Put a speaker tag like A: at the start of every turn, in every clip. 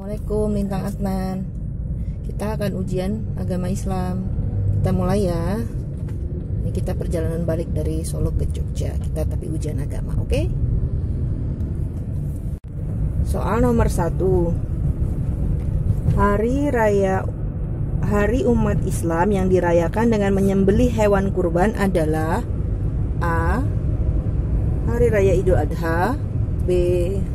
A: Assalamualaikum Lintang Adnan. Kita akan ujian agama Islam. Kita mulai ya. Ini kita perjalanan balik dari Solo ke Jogja. Kita tapi ujian agama, oke? Soal nomor 1. Hari umat Islam yang dirayakan dengan menyembelih hewan kurban adalah A. Hari Raya Idul Adha, B.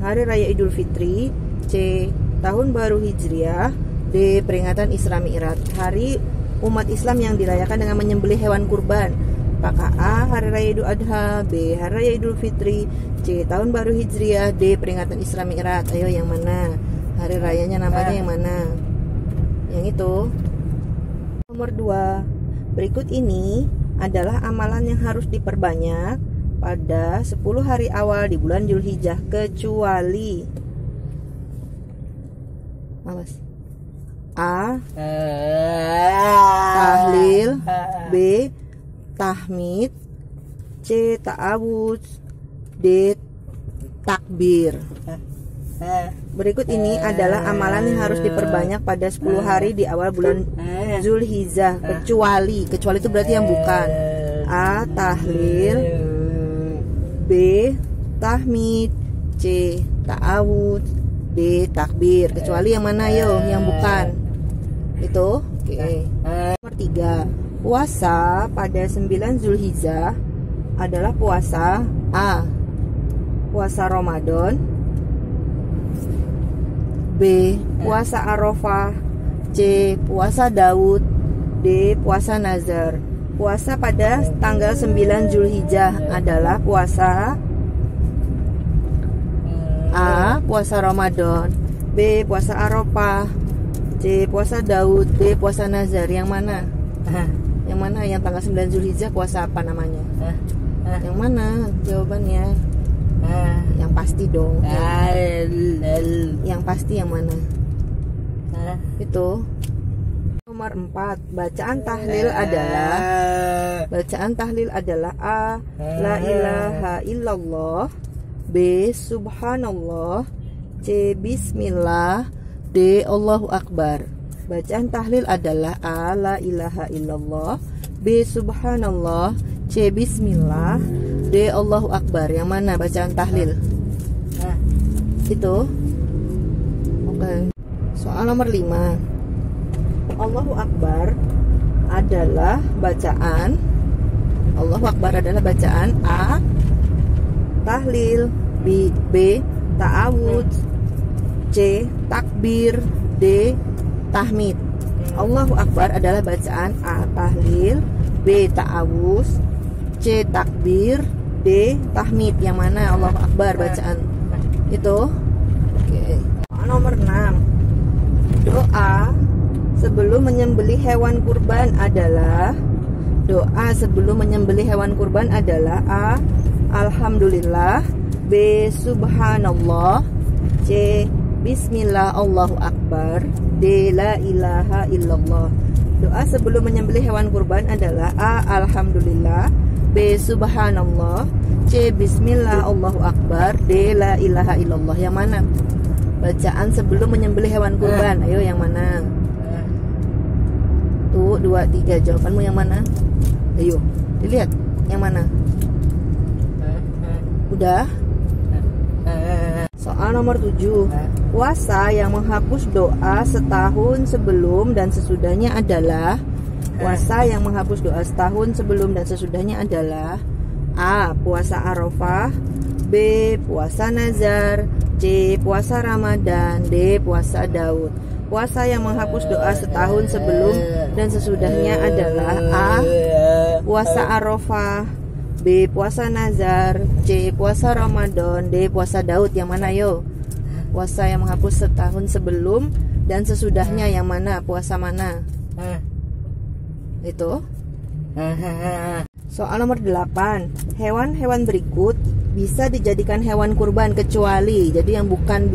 A: Hari Raya Idul Fitri, C. Tahun Baru Hijriah, D. Peringatan Isra Mi'raj. Hari umat Islam yang dirayakan dengan menyembelih hewan kurban, apakah A. Hari Raya Idul Adha, B. Hari Raya Idul Fitri, C. Tahun Baru Hijriah, D. Peringatan Isra Mi'raj. Ayo yang mana? Hari rayanya namanya yang mana? Yang itu. Nomor 2. Berikut ini adalah amalan yang harus diperbanyak pada 10 hari awal di bulan Zulhijjah kecuali A. Tahlil, B. Tahmid, C. Ta'awudz, D. Takbir. Berikut ini adalah amalan yang harus diperbanyak pada 10 hari di awal bulan Zulhijjah kecuali itu berarti yang bukan. A. Tahlil, B. Tahmid, C. Ta'awudz, D. Takbir. Kecuali yang mana yo? Yang bukan. Itu. Oke. Nomor 3. Puasa pada 9 Zulhijjah adalah puasa A. Puasa Ramadan, B. Puasa Arafah, C. Puasa Daud, D. Puasa Nazar. Puasa pada tanggal 9 Zulhijjah adalah puasa A. Puasa Ramadan, B. Puasa Arafah, C. Puasa Daud, D. Puasa Nazar. Yang mana? Yang mana? Yang tanggal 9 Zulhijjah puasa apa namanya? Yang mana jawabannya? Yang pasti dong. Yang pasti yang mana? Itu. Nomor 4. Bacaan tahlil adalah A. La ilaha illallah, B. Subhanallah, C. Bismillah, D. Allahu Akbar. Bacaan tahlil adalah A. La ilaha illallah, B. Subhanallah, C. Bismillah, D. Allahu Akbar. Yang mana bacaan tahlil? Itu. Oke. Soal nomor 5. Allahu Akbar adalah bacaan A. Tahlil, B. Ta'awudz, C. Takbir, D. Tahmid. Allahu Akbar adalah bacaan A. Tahlil, B. Ta'awudz, C. Takbir, D. Tahmid. Yang mana Allahu Akbar bacaan itu? Oke. Nomor 6. Doa sebelum menyembelih hewan kurban adalah A. Alhamdulillah, B. Subhanallah, C. Bismillah Allahu Akbar, D. La ilaha illallah. Doa sebelum menyembelih hewan kurban adalah A. Alhamdulillah, B. Subhanallah, C. Bismillah Allahu Akbar, D. La ilaha illallah. Yang mana bacaan sebelum menyembelih hewan kurban? Ayo yang mana? Tuh 2, 3. Jawabanmu yang mana? Ayo dilihat yang mana. Udah. Soal nomor 7. Puasa yang menghapus doa setahun sebelum dan sesudahnya adalah A. Puasa Arafah, B. Puasa Nazar, C. Puasa Ramadan, D. Puasa Daud. Puasa yang menghapus doa setahun sebelum dan sesudahnya adalah A. Puasa Arafah, B. Puasa Nazar, C. Puasa Ramadan, D. Puasa Daud. Yang mana yo? Puasa yang menghapus setahun sebelum dan sesudahnya yang mana? Puasa mana? Itu. Soal nomor 8. Hewan-hewan berikut bisa dijadikan hewan kurban kecuali, jadi yang bukan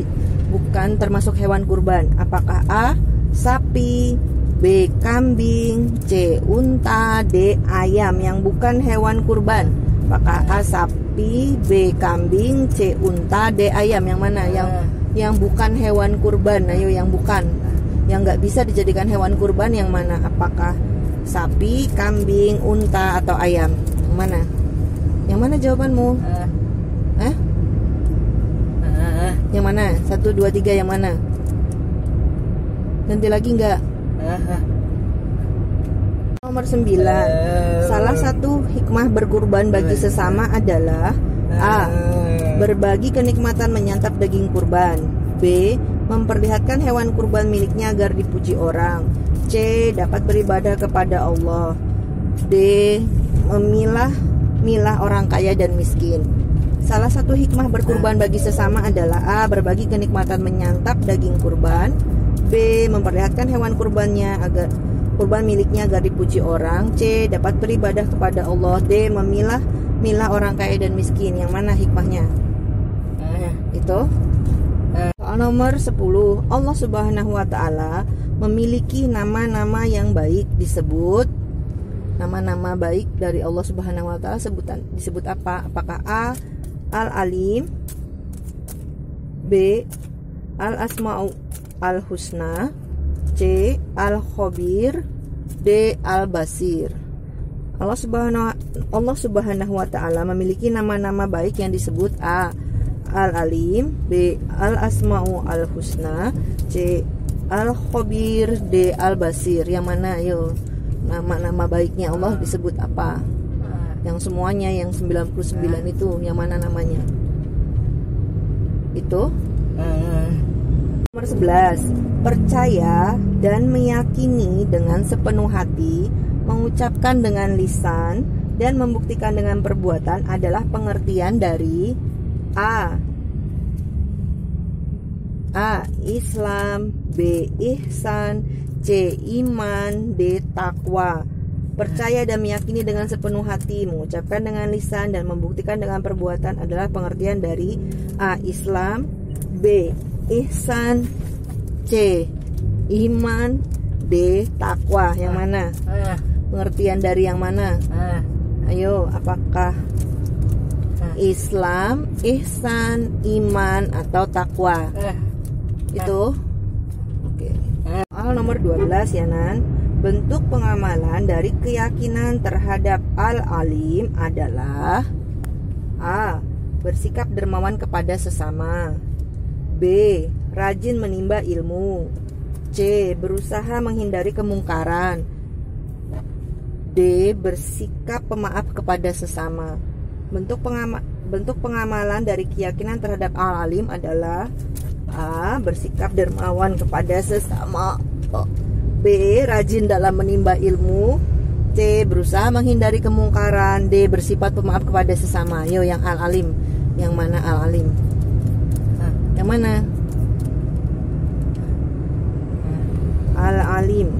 A: termasuk hewan kurban. Apakah A. Sapi, B. Kambing, C. Unta, D. Ayam. Yang bukan hewan kurban, apakah A. Sapi, B. Kambing, C. Unta, D. Ayam. Yang mana? Yang yang bukan hewan kurban. Ayo, yang bukan, yang nggak bisa dijadikan hewan kurban yang mana? Apakah sapi, kambing, unta, atau ayam? Yang mana? Yang mana jawabanmu? Yang mana? 1, 2, 3, yang mana? Ganti lagi nggak? Nomor 9. Salah satu hikmah berkurban bagi sesama adalah A. Berbagi kenikmatan menyantap daging kurban. B. Memperlihatkan hewan kurban miliknya agar dipuji orang. C. Dapat beribadah kepada Allah. D. Memilah orang kaya dan miskin. Salah satu hikmah berkurban bagi sesama adalah A. Berbagi kenikmatan menyantap daging kurban. B. Memperlihatkan hewan kurban miliknya agar dipuji orang. C. Dapat beribadah kepada Allah. D. Memilah orang kaya dan miskin. Yang mana hikmahnya? Itu soal nomor 10. Allah Subhanahu wa ta'ala memiliki nama-nama yang baik. Disebut nama-nama baik dari Allah Subhanahu wa ta'ala disebut apa? Apakah A. Al-Alim, B. Al-Asma'u Al-Husna, C. Al-Khabir, D. Al-Basir. Allah Subhanahu wa ta'ala memiliki nama-nama baik yang disebut A. Al-Alim, B. Al-Asma'u Al-Husna, C. Al-Khabir, D. Al-Basir. Yang mana? Ayo, nama-nama baiknya Allah disebut apa? Yang semuanya, yang 99 itu, yang mana namanya? Itu nomor 11. Percaya dan meyakini dengan sepenuh hati, mengucapkan dengan lisan, dan membuktikan dengan perbuatan adalah pengertian dari A. Islam, B. Ihsan, C. Iman, D. Takwa. Percaya dan meyakini dengan sepenuh hati, mengucapkan dengan lisan, dan membuktikan dengan perbuatan adalah pengertian dari A. Islam, B. Ihsan, C. Iman, D. Takwa. Yang mana? Pengertian dari yang mana? Ayo, apakah Islam, Ihsan, Iman, atau Takwa? Itu. Oke. Soal nomor 12 ya, Nan. Bentuk pengamalan dari keyakinan terhadap Al-Alim adalah A. Bersikap dermawan kepada sesama, B. Rajin menimba ilmu, C. Berusaha menghindari kemungkaran, D. Bersikap pemaaf kepada sesama. Bentuk pengamalan dari keyakinan terhadap Al-Alim adalah A. Bersikap dermawan kepada sesama, B. Rajin dalam menimba ilmu, C. Berusaha menghindari kemungkaran, D. Bersifat pemaaf kepada sesama. Yo, yang Al-Alim. Yang mana Al-Alim? Yang mana? Al-Alim.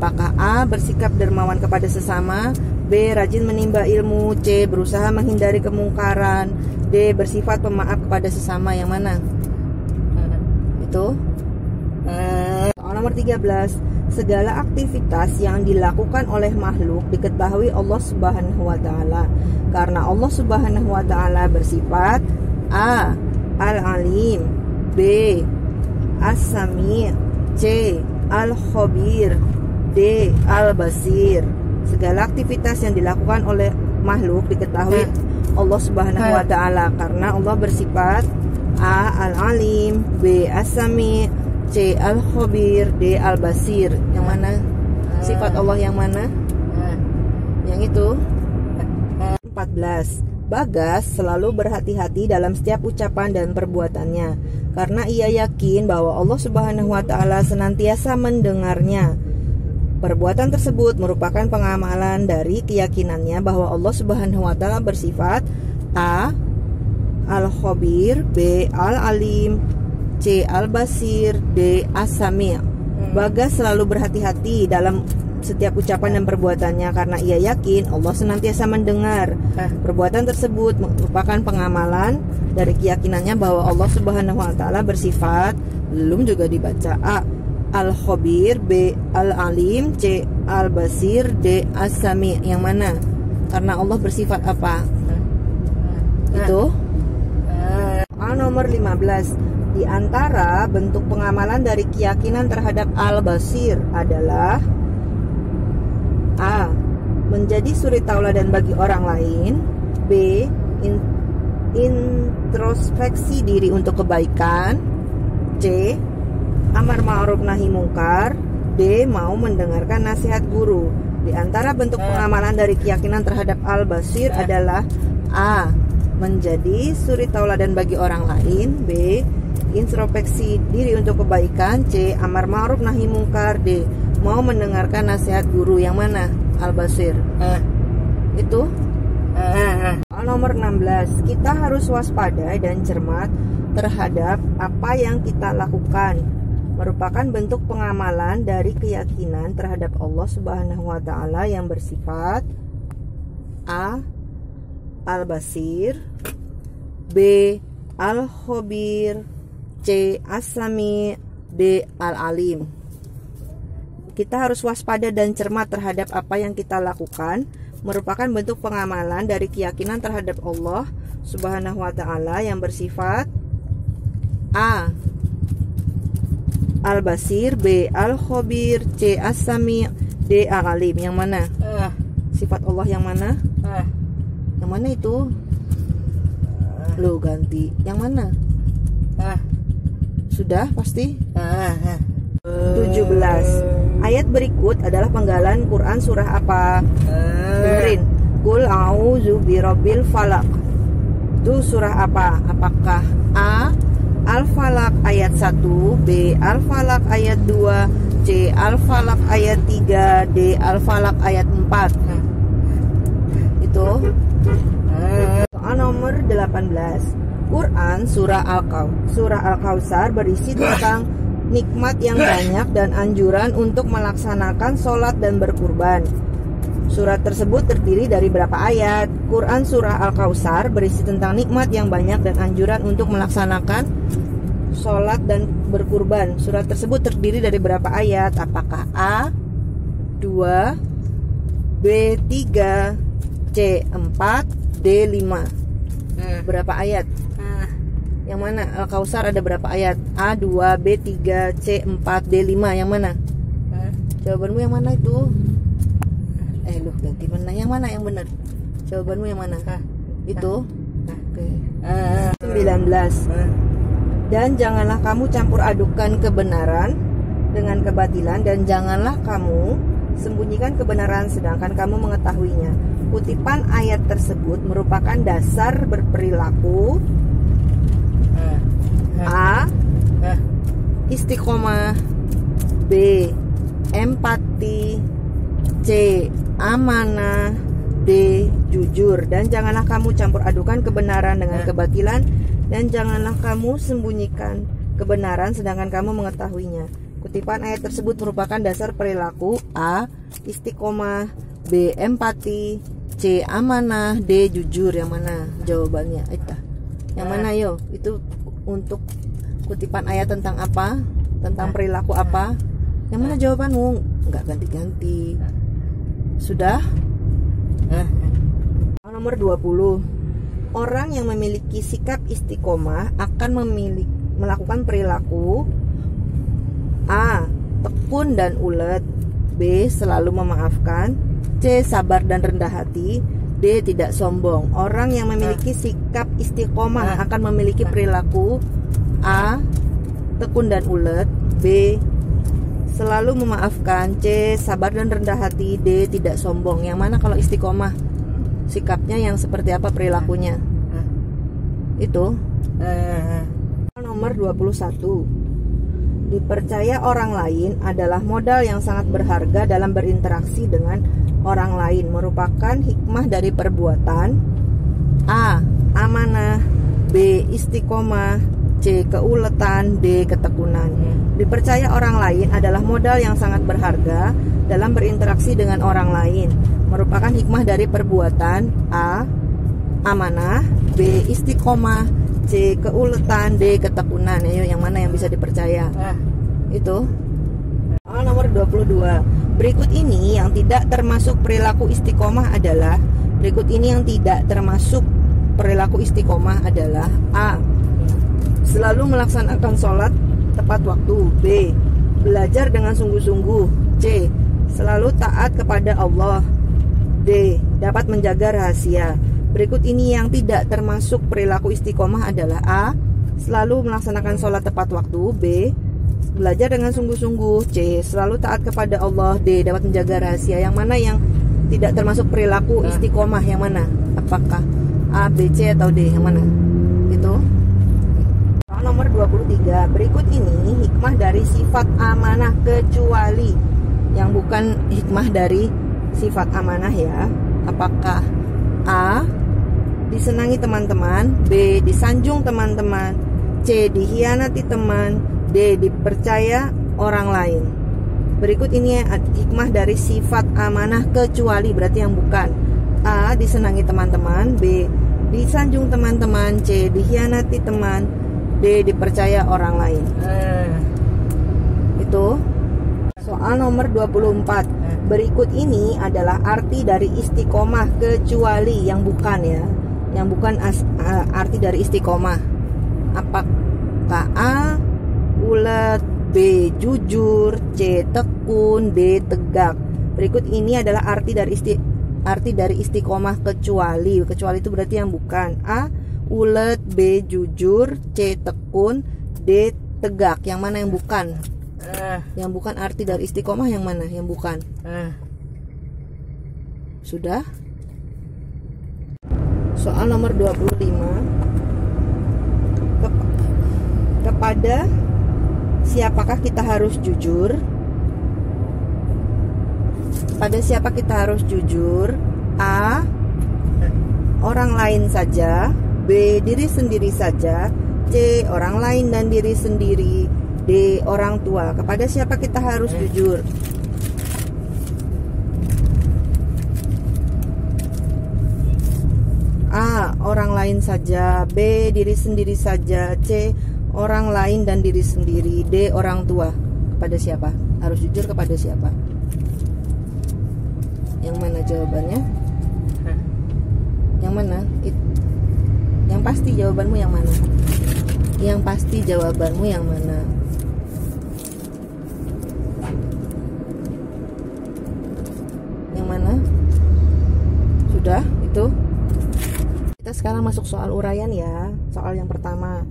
A: Apakah A. Bersikap dermawan kepada sesama, B. Rajin menimba ilmu, C. Berusaha menghindari kemungkaran, D. Bersifat pemaaf kepada sesama. Yang mana? Itu soal nomor 13. Segala aktivitas yang dilakukan oleh makhluk diketahui Allah Subhanahu wa ta'ala, karena Allah Subhanahu wa ta'ala bersifat A. Al-Alim, B. As-Sami', C. Al-Khabir, D. Al-Basir. Segala aktivitas yang dilakukan oleh makhluk diketahui Allah Subhanahu wa ta'ala, karena Allah bersifat A. Al-Alim, B. As-Sami', C. Al-Khabir, D. Al-Basir. Yang mana? Sifat Allah yang mana? Yang itu. 14. Bagas selalu berhati-hati dalam setiap ucapan dan perbuatannya, karena ia yakin bahwa Allah Subhanahu wa ta'ala senantiasa mendengarnya. Perbuatan tersebut merupakan pengamalan dari keyakinannya bahwa Allah Subhanahu wa ta'ala bersifat A. Al-Khabir, B. Al-Alim, C. Al-Basir, D. As-Sami'. Bagas selalu berhati-hati dalam setiap ucapan dan perbuatannya karena ia yakin Allah senantiasa mendengar. Perbuatan tersebut merupakan pengamalan dari keyakinannya bahwa Allah Subhanahu wa ta'ala bersifat, belum juga dibaca, A. Al-Khabir, B. Al-Alim, C. Al-Basir, D. As-Sami'. Yang mana? Karena Allah bersifat apa? Itu nomor 15. Di antara bentuk pengamalan dari keyakinan terhadap Al-Basir adalah A. Menjadi suri tauladan bagi orang lain. B. Introspeksi diri untuk kebaikan. C. Amar ma'ruf nahi mungkar. D. Mau mendengarkan nasihat guru. Di antara bentuk pengamalan dari keyakinan terhadap Al-Basir adalah A. Menjadi suri tauladan bagi orang lain. B. Introspeksi diri untuk kebaikan. C. Amar ma'ruf nahi mungkar. D. Mau mendengarkan nasihat guru. Yang mana Al-Basir? Itu nomor 16. Kita harus waspada dan cermat terhadap apa yang kita lakukan, merupakan bentuk pengamalan dari keyakinan terhadap Allah Subhanahu wa Ta'ala yang bersifat A. Al-Basir, B. Al-Khabir, C. As-Sami, D. Al-Alim. Kita harus waspada dan cermat terhadap apa yang kita lakukan, merupakan bentuk pengamalan dari keyakinan terhadap Allah Subhanahu wa Ta'ala yang bersifat A. Al-Basir, B. Al-Khabir, C. As-Sami, D. Al-Alim. Yang mana? Sifat Allah yang mana? Yang mana itu? Lo ganti. Yang mana? Sudah pasti? 17. Ayat berikut adalah penggalan Quran surah apa? Dengerin. Qul a'udzu birabbil falaq. Itu surah apa? Apakah A. Al-Falaq ayat 1, B. Al-Falaq ayat 2, C. Al-Falaq ayat 3, D. Al-Falaq ayat 4. Itu soal nomor 18. Quran surah Al-Kautsar berisi tentang nikmat yang banyak dan anjuran untuk melaksanakan sholat dan berkurban. Surat tersebut terdiri dari berapa ayat? Quran surah Al-Kautsar berisi tentang nikmat yang banyak dan anjuran untuk melaksanakan sholat dan berkurban. Surat tersebut terdiri dari berapa ayat? Apakah A. 2, B. 3, C. 4, D. 5? Berapa ayat? Yang mana? Al-Kautsar ada berapa ayat? A. 2, B. 3, C. 4, D. 5. Yang mana? Jawabanmu yang mana itu? Lu ganti mana? Yang mana yang benar? Jawabanmu yang mana? Itu? Oke. 19. Dan janganlah kamu campur adukan kebenaran dengan kebatilan, dan janganlah kamu sembunyikan kebenaran sedangkan kamu mengetahuinya. Kutipan ayat tersebut merupakan dasar berperilaku A. Istiqomah, B. Empati, C. Amanah, D. Jujur. Dan janganlah kamu campur adukan kebenaran dengan kebatilan, dan janganlah kamu sembunyikan kebenaran sedangkan kamu mengetahuinya. Kutipan ayat tersebut merupakan dasar perilaku A. Istiqomah, B. Empati, C. Amanah, D. Jujur. Yang mana jawabannya? Yang mana yo? Itu untuk kutipan ayat tentang apa? Tentang perilaku apa? Yang mana jawabanmu? Enggak ganti-ganti. Sudah? Nomor 20. Orang yang memiliki sikap istiqomah akan melakukan perilaku A. Tekun dan ulet, B. Selalu memaafkan, C. Sabar dan rendah hati, D. Tidak sombong. Orang yang memiliki sikap istiqomah akan memiliki perilaku A. Tekun dan ulet, B. Selalu memaafkan, C. Sabar dan rendah hati, D. Tidak sombong. Yang mana kalau istiqomah? Sikapnya yang seperti apa perilakunya? Itu nomor 21. Dipercaya orang lain adalah modal yang sangat berharga dalam berinteraksi dengan orang lain, merupakan hikmah dari perbuatan A. Amanah, B. Istiqomah, C. Keuletan, D. Ketekunan. Dipercaya orang lain adalah modal yang sangat berharga dalam berinteraksi dengan orang lain, merupakan hikmah dari perbuatan A. Amanah, B. Istiqomah, C. Keuletan, D. Ketekunan. Ayo, yang mana yang bisa dipercaya? Itu nomor 22. Berikut ini yang tidak termasuk perilaku istiqomah adalah selalu melaksanakan sholat tepat waktu. B. Belajar dengan sungguh-sungguh. C. Selalu taat kepada Allah. D. Dapat menjaga rahasia. Berikut ini yang tidak termasuk perilaku istiqomah adalah A. Selalu melaksanakan sholat tepat waktu. B. Belajar dengan sungguh-sungguh. C. Selalu taat kepada Allah. D. Dapat menjaga rahasia. Yang mana yang tidak termasuk perilaku istiqomah? Yang mana? Apakah A, B, C, atau D? Yang mana? Itu nomor 23. Berikut ini hikmah dari sifat amanah kecuali. Yang bukan hikmah dari sifat amanah ya. Apakah A. Disenangi teman-teman. B. Disanjung teman-teman. C. Dihianati teman. D. Dipercaya orang lain. Berikut ini hikmah dari sifat amanah kecuali, berarti yang bukan. A. Disenangi teman-teman. B. Disanjung teman-teman. C. Dihianati teman. D. Dipercaya orang lain. Itu soal nomor 24. Berikut ini adalah arti dari istiqomah kecuali, yang bukan ya. Yang bukan arti dari istiqomah. Apakah A. Ulet, B. Jujur, C. Tekun, D. Tegak. Berikut ini adalah arti dari istiqomah kecuali. Kecuali itu berarti yang bukan. A. Ulet, B. Jujur, C. Tekun, D. Tegak. Yang mana yang bukan? Yang bukan arti dari istiqomah yang mana? Yang bukan. Sudah? Soal nomor 25. Kepada siapakah kita harus jujur? Pada siapa kita harus jujur? A. Orang lain saja. B. Diri sendiri saja. C. Orang lain dan diri sendiri. D. Orang tua. Kepada siapa kita harus jujur? A. Orang lain saja. B. Diri sendiri saja. C. Orang lain dan diri sendiri. D. Orang tua. Kepada siapa? Harus jujur kepada siapa? Yang mana jawabannya? Yang mana? Yang pasti jawabanmu yang mana? Yang pasti jawabanmu yang mana? Yang mana? Sudah? Itu? Kita sekarang masuk soal uraian ya. Soal yang pertama.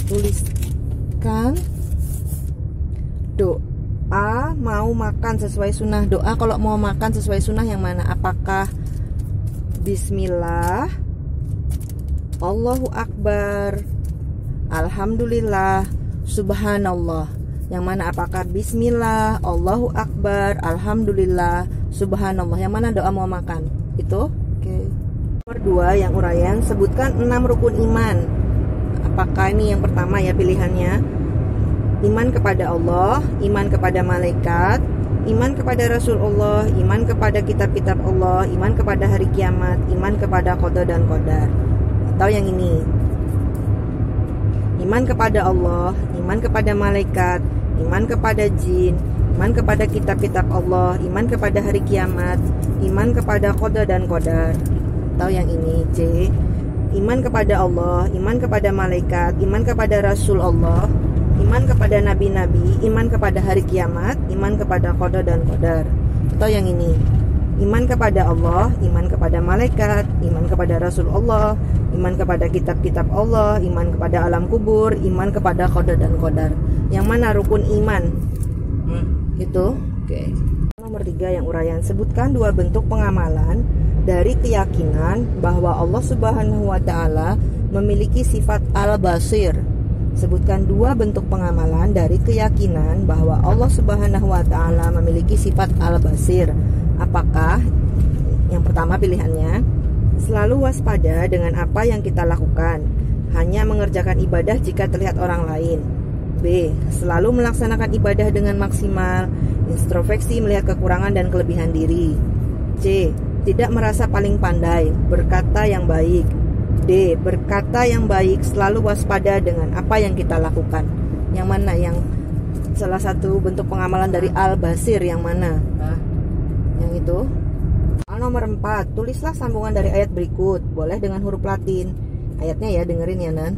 A: Tuliskan doa mau makan sesuai sunnah. Doa kalau mau makan sesuai sunnah yang mana? Apakah Bismillah, Allahu Akbar, Alhamdulillah, Subhanallah? Yang mana? Apakah Bismillah, Allahu Akbar, Alhamdulillah, Subhanallah? Yang mana doa mau makan? Itu? Oke. Nomor 2 yang uraian, sebutkan 6 rukun iman. Apakah ini yang pertama ya pilihannya? Iman kepada Allah, iman kepada malaikat, iman kepada Rasulullah, iman kepada kitab-kitab Allah, iman kepada hari kiamat, iman kepada qada dan qadar. Atau yang ini, iman kepada Allah, iman kepada malaikat, iman kepada jin, iman kepada kitab-kitab Allah, iman kepada hari kiamat, iman kepada qada dan qadar. Atau yang ini, C. Iman kepada Allah, iman kepada malaikat, iman kepada Rasul Allah, iman kepada nabi-nabi, iman kepada hari kiamat, iman kepada qada dan qadar. Atau yang ini, iman kepada Allah, iman kepada malaikat, iman kepada Rasul Allah, iman kepada kitab-kitab Allah, iman kepada alam kubur, iman kepada qada dan qadar. Yang mana rukun iman? Itu? Oke. Nomor 3 yang uraian, sebutkan 2 bentuk pengamalan dari keyakinan bahwa Allah Subhanahu wa Ta'ala memiliki sifat Al-Basir. Sebutkan 2 bentuk pengamalan dari keyakinan bahwa Allah Subhanahu wa Ta'ala memiliki sifat Al-Basir. Apakah? Yang pertama pilihannya, selalu waspada dengan apa yang kita lakukan, hanya mengerjakan ibadah jika terlihat orang lain. B. Selalu melaksanakan ibadah dengan maksimal, introspeksi melihat kekurangan dan kelebihan diri. C. Tidak merasa paling pandai, berkata yang baik. D. Berkata yang baik, selalu waspada dengan apa yang kita lakukan. Yang mana? Yang salah satu bentuk pengamalan dari Al-Basir yang mana? Yang itu. Nomor 4, tulislah sambungan dari ayat berikut. Boleh dengan huruf Latin. Ayatnya ya, dengerin ya Nan.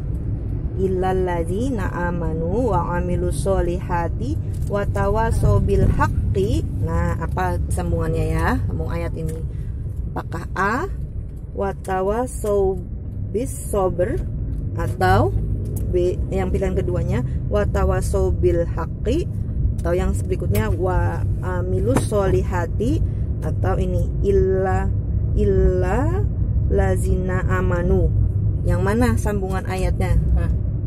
A: illalladzina amanu wa amilus solihati wa tawasau bil haqqi. Nah, apa sambungannya ya? Sambung ayat ini. Apakah A wa tawasau bis sabr, atau B yang pilihan keduanya wa tawasau bil haqqi, atau yang berikutnya wa amilus solihati, atau ini illa lazina amanu. Yang mana sambungan ayatnya?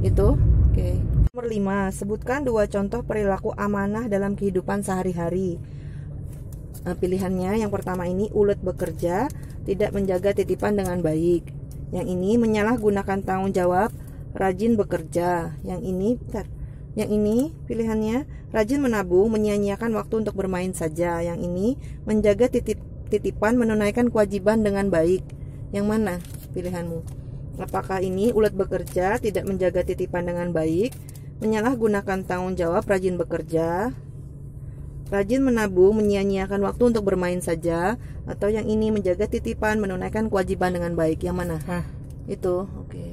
A: Itu. Oke. Nomor 5, sebutkan 2 contoh perilaku amanah dalam kehidupan sehari-hari. Pilihannya yang pertama ini ulet bekerja, tidak menjaga titipan dengan baik. Yang ini menyalahgunakan tanggung jawab, rajin bekerja. Yang ini pilihannya rajin menabung, menyia-nyiakan waktu untuk bermain saja. Yang ini menjaga titipan, menunaikan kewajiban dengan baik. Yang mana pilihanmu? Apakah ini ulet bekerja, tidak menjaga titipan dengan baik, menyalahgunakan tanggung jawab, rajin bekerja, rajin menabung, menyia-nyiakan waktu untuk bermain saja, atau yang ini menjaga titipan, menunaikan kewajiban dengan baik? Yang mana? Itu. Oke.